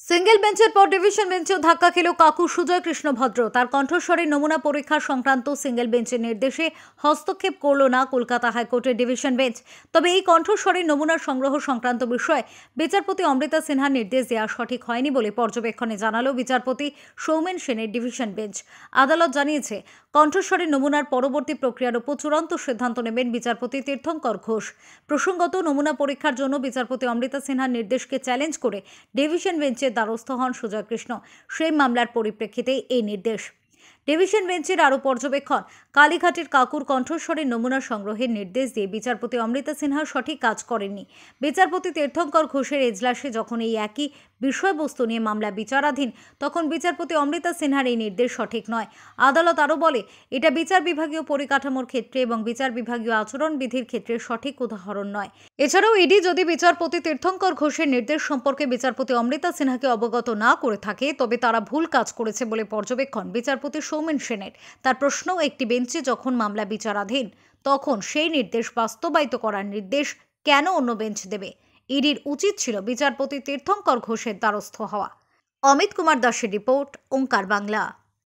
Single বেঞ্চের পর division বেঞ্চেও ধাক্কা খেল কাকু সুজয় কৃষ্ণ ভদ্র। তার কণ্ঠস্বরে নমুনা পরীক্ষা সংক্রান্ত সিঙ্গেল বেঞ্চের নির্দেশে হস্তক্ষেপ করল না কলকাতা হাইকোর্টের ডিভিশন বেঞ্চ। তবে এই কণ্ঠস্বরে নমুনা সংগ্রহ সংক্রান্ত বিষয়ে বিচারপতি অমৃতা সিনহার নির্দেশ দেওয়া সঠিক হয়নি বলে পর্যবেক্ষণে জানালো বিচারপতি সৌমেন সেনের ডিভিশন বেঞ্চ। আদালত জানিয়েছে, কণ্ঠস্বরে নমুনার পরবর্তী প্রক্রিয়ার উপর চূড়ান্ত সিদ্ধান্ত নেবেন বিচারপতি তীর্থঙ্কর ঘোষ। প্রসঙ্গত, নমুনা পরীক্ষার জন্য বিচারপতি অমৃতা সিনহার নির্দেশকে চ্যালেঞ্জ করে ডিভিশন বেঞ্চের দ্বারস্থ হন সুজয় কৃষ্ণ। সেই মামলার পরিপ্রেক্ষিতে এই নির্দেশ। ডিভিশন বেঞ্চের আরও পর্যবেক্ষণ, কালীঘাটের কাকুর কণ্ঠস্বরের নমুনা সংগ্রহের নির্দেশ দিয়ে বিচারপতি অমৃতা সিনহা সঠিক কাজ করেননি। বিচারপতি তীর্থঙ্কর ঘোষের এজলাসে যখন এই একই বিষয়বস্তু নিয়ে মামলা বিচারাধীন, তখন বিচারপতি অমৃতা সিনহার এই নির্দেশ সঠিক নয়। আদালত আরও বলে, এটা বিচার বিভাগীয় পরিকাঠামোর ক্ষেত্রে এবং বিচার বিভাগীয় আচরণবিধির ক্ষেত্রে সঠিক উদাহরণ নয়। এছাড়াও ইডি যদি বিচারপতি তীর্থঙ্কর ঘোষের নির্দেশ সম্পর্কে বিচারপতি অমৃতা সিনহাকে অবগত না করে থাকে, তবে তারা ভুল কাজ করেছে বলে পর্যবেক্ষণ বিচারপতি সৌমেন সেনের। তার প্রশ্ন, একটি বেঞ্চে যখন মামলা বিচারাধীন, তখন সেই নির্দেশ বাস্তবায়িত করার নির্দেশ কেন অন্য বেঞ্চ দেবে? ইডির উচিত ছিল বিচারপতি তীর্থঙ্কর ঘোষের দ্বারস্থ হওয়া। অমিত কুমার দাসের রিপোর্ট, ওঙ্কার বাংলা।